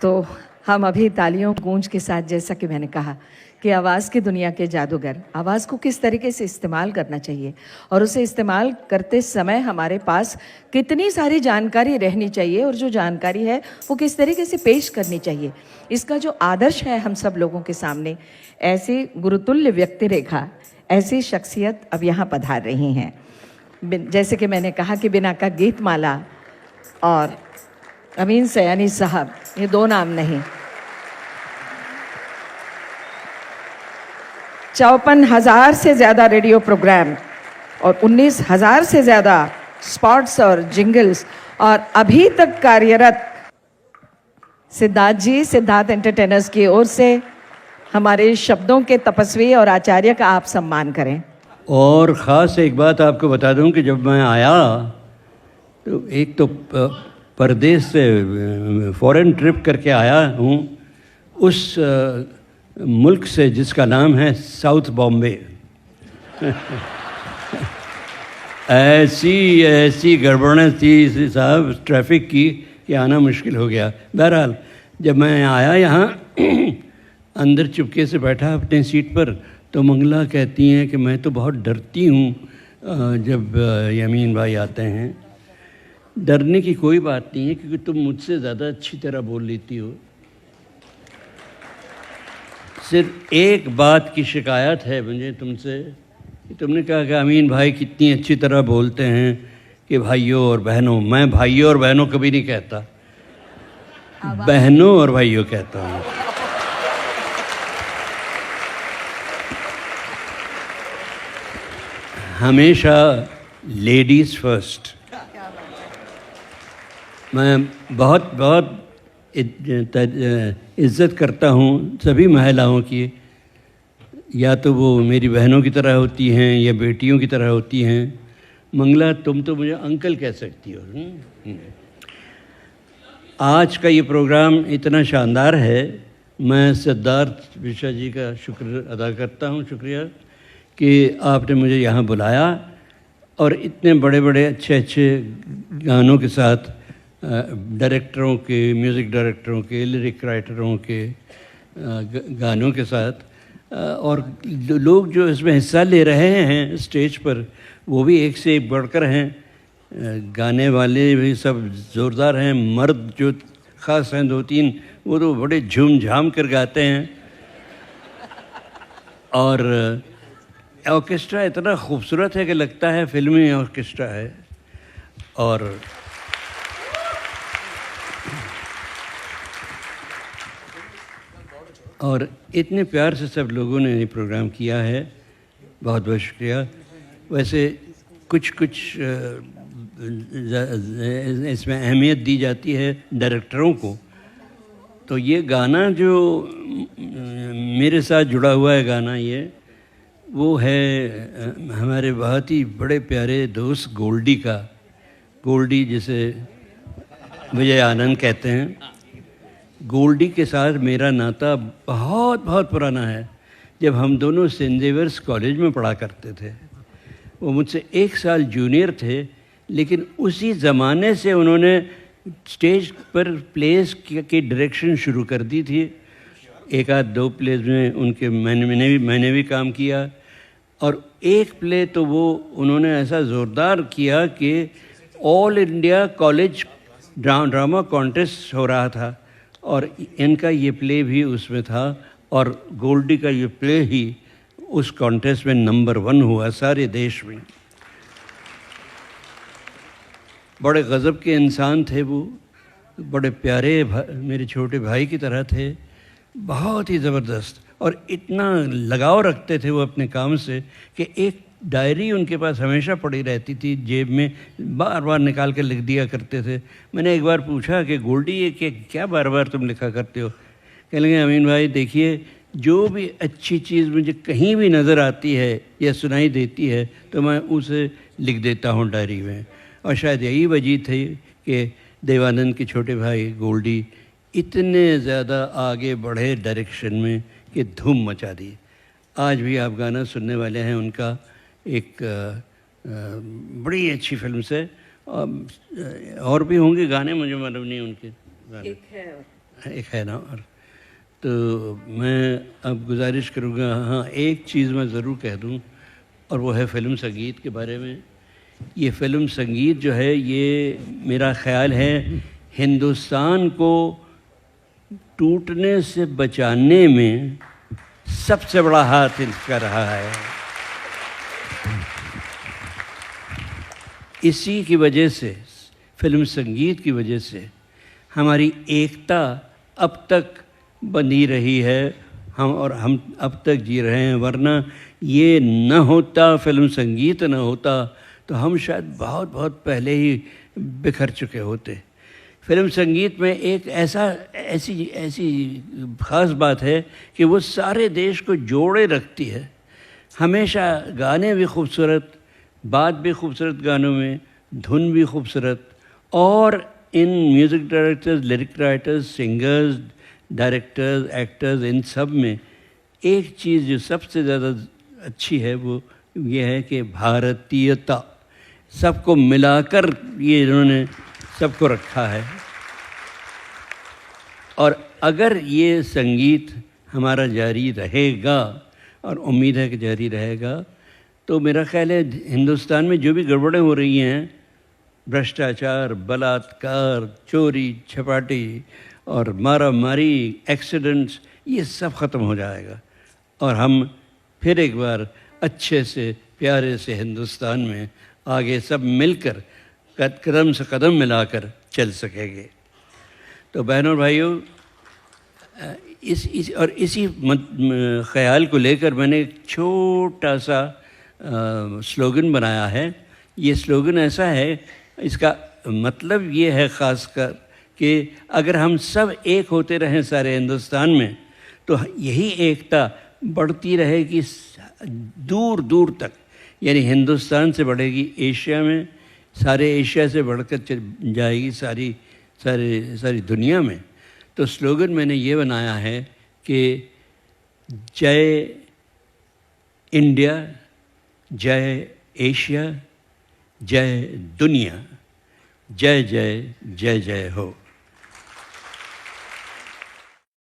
تو ہم ابھی تالیوں گونج کے ساتھ، جیسا کہ میں نے کہا کہ آواز کی دنیا کے جادوگر، آواز کو کس طریقے سے استعمال کرنا چاہیے اور اسے استعمال کرتے سمے ہمارے پاس کتنی ساری جانکاری رہنی چاہیے، اور جو جانکاری ہے وہ کس طریقے سے پیش کرنی چاہیے، اس کا جو آدرش ہے ہم سب لوگوں کے سامنے، ایسی گروتلیہ ویکتی ریکھا، ایسی شخصیت اب یہاں پدھار رہی ہیں۔ جیسے کہ میں نے کہا کہ بنا کا گیت مالا اور امین سیانی صاحب، یہ دو نام نہیں، 54,000 سے زیادہ ریڈیو پروگرام اور 19,000 سے زیادہ سپاٹس اور جنگلز، اور ابھی تک کاریرت سدھارتھ جی، سدھارتھ انٹرٹینرز کی اور سے ہمارے شبدوں کے تپسوی اور آچاریہ کا آپ سمان کریں۔ اور خاص ایک بات آپ کو بتا دوں کہ جب میں آیا تو ایک تو پردیس سے فورن ٹرپ کر کے آیا ہوں، اس ملک سے جس کا نام ہے ساؤتھ بامبے۔ ایسی گڑبڑیں تھی صاحب ٹریفک کی کہ آنا مشکل ہو گیا۔ بہرحال جب میں آیا یہاں، اندر چپکے سے بیٹھا اپنے سیٹ پر، تو منگلا کہتی ہیں کہ میں تو بہت ڈرتی ہوں جب یمین بھائی آتے ہیں۔ ڈرنے کی کوئی بات نہیں ہے، کیونکہ تم مجھ سے زیادہ اچھی طرح بول لیتی ہو۔ صرف ایک بات کی شکایت ہے مجھے تم سے، کہ تم نے کہا کہ امین بھائی کتنی اچھی طرح بولتے ہیں کہ بھائیوں اور بہنوں۔ میں بھائیوں اور بہنوں کبھی نہیں کہتا، بہنوں اور بھائیوں کہتا ہوں۔ ہمیشہ لیڈیز فرسٹ۔ میں بہت عزت کرتا ہوں سبھی مہیلاؤں کی، یا تو وہ میری بہنوں کی طرح ہوتی ہیں یا بیٹیوں کی طرح ہوتی ہیں۔ منگلا تم تو مجھے انکل کہہ سکتی ہو۔ آج کا یہ پروگرام اتنا شاندار ہے، میں سدھارتھ مشرا جی کا شکر ادا کرتا ہوں، شکریہ کہ آپ نے مجھے یہاں بلایا، اور اتنے بڑے بڑے اچھے گانوں کے ساتھ، ڈائریکٹروں کے، میوزک ڈائریکٹروں کے، لیرک رائٹروں کے گانوں کے ساتھ، اور لوگ جو اس میں حصہ لے رہے ہیں اسٹیج پر، وہ بھی ایک سے ایک بڑھ کر ہیں۔ گانے والے بھی سب زوردار ہیں، مرد جو خاص ہیں 2-3، وہ تو بڑے جھوم جھام کر گاتے ہیں، اور آرکیسٹرا اتنا خوبصورت ہے کہ لگتا ہے فلمی آرکیسٹرا ہے، اور اتنے پیار سے سب لوگوں نے یہ پروگرام کیا ہے، بہت بہت شکریہ۔ ویسے کچھ اس میں اہمیت دی جاتی ہے ڈائریکٹروں کو، تو یہ گانا جو میرے ساتھ جڑا ہوا ہے گانا، یہ وہ ہے ہمارے بہت ہی بڑے پیارے دوست گولڈی کا، گولڈی جسے وجے آنند کہتے ہیں۔ گولڈی کے ساتھ میرا ناطہ بہت پرانا ہے۔ جب ہم دونوں سینٹ زیویئرس کالج میں پڑھا کرتے تھے، وہ مجھ سے 1 سال جونیئر تھے، لیکن اسی زمانے سے انہوں نے اسٹیج پر پلیز کی ڈائریکشن شروع کر دی تھی۔ 1-2 پلیز میں ان کے میں نے بھی کام کیا، اور ایک پلے تو وہ انہوں نے ایسا زوردار کیا کہ آل انڈیا کالج ڈرامہ کانٹیسٹ ہو رہا تھا، اور ان کا یہ پلے بھی اس میں تھا، اور گولڈی کا یہ پلے ہی اس کانٹیسٹ میں نمبر 1 ہوا سارے دیش میں۔ بڑے غضب کے انسان تھے وہ، بڑے پیارے میرے چھوٹے بھائی کی طرح تھے، بہت ہی زبردست، اور اتنا لگاؤ رکھتے تھے وہ اپنے کام سے کہ ایک ڈائری ان کے پاس ہمیشہ پڑی رہتی تھی جیب میں، بار بار نکال کے لکھ دیا کرتے تھے۔ میں نے ایک بار پوچھا کہ گولڈی یہ کہ کیا بار بار تم لکھا کرتے ہو؟ کہنے لگے امین بھائی دیکھیے، جو بھی اچھی چیز مجھے کہیں بھی نظر آتی ہے یا سنائی دیتی ہے تو میں اسے لکھ دیتا ہوں ڈائری میں۔ اور شاید یہی وجہ تھی کہ دیوانند کے چھوٹے بھائی گولڈی اتنے زیادہ آگے بڑھے ڈائریکشن میں کہ دھوم مچا دی۔ آج بھی آپ گانا سننے والے ہیں ان کا، ایک بڑی اچھی فلم سے، اور بھی ہوں گے گانے، مجھے معلوم نہیں ان کے گانے۔ ایک ہے ایک ہے نا. اور تو میں اب گزارش کروں گا، ہاں ایک چیز میں ضرور کہہ دوں، اور وہ ہے فلم سنگیت کے بارے میں. یہ فلم سنگیت جو ہے، یہ میرا خیال ہے ہندوستان کو ٹوٹنے سے بچانے میں سب سے بڑا ہاتھ اس کا رہا ہے. اسی کی وجہ سے، فلم سنگیت کی وجہ سے ہماری ایکتا اب تک بنی رہی ہے، ہم اب تک جی رہے ہیں. ورنہ یہ نہ ہوتا، فلم سنگیت نہ ہوتا، تو ہم شاید بہت بہت پہلے ہی بکھر چکے ہوتے. فلم سنگیت میں ایک ایسی خاص بات ہے کہ وہ سارے دیش کو جوڑے رکھتی ہے. ہمیشہ گانے بھی خوبصورت، بات بھی خوبصورت گانوں میں، دھن بھی خوبصورت، اور ان music directors, lyric writers, singers, directors, actors, ان سب میں ایک چیز جو سب سے زیادہ اچھی ہے وہ یہ ہے کہ بھارتیتا، سب کو ملا کر یہ انہوں نے سب کو رکھا ہے. اور اگر یہ سنگیت ہمارا جاری رہے گا، اور امید ہے کہ جاری رہے گا، تو میرا خیال ہے ہندوستان میں جو بھی گڑبڑیں ہو رہی ہیں، بھرشٹاچار، بلاتکار، چوری چھپاٹی اور مارا ماری، ایکسیڈنٹس، یہ سب ختم ہو جائے گا، اور ہم پھر ایک بار اچھے سے پیارے سے ہندوستان میں آگے سب مل کر قدم سے قدم ملا کر چل سکیں گے. تو بہنوں اور بھائیوں، اسی خیال کو لے کر میں نے ایک چھوٹا سا سلوگن بنایا ہے. یہ سلوگن ایسا ہے، اس کا مطلب یہ ہے خاص کر کہ اگر ہم سب ایک ہوتے رہیں سارے ہندوستان میں، تو یہی ایکتا بڑھتی رہے گی دور دور تک. یعنی ہندوستان سے بڑھے گی ایشیا میں، سارے ایشیا سے بڑھ کر جائے گی ساری دنیا میں. تو سلوگن میں نے یہ بنایا ہے کہ جے انڈیا، جے ایشیا، جے دنیا، جے جے جے جے ہو.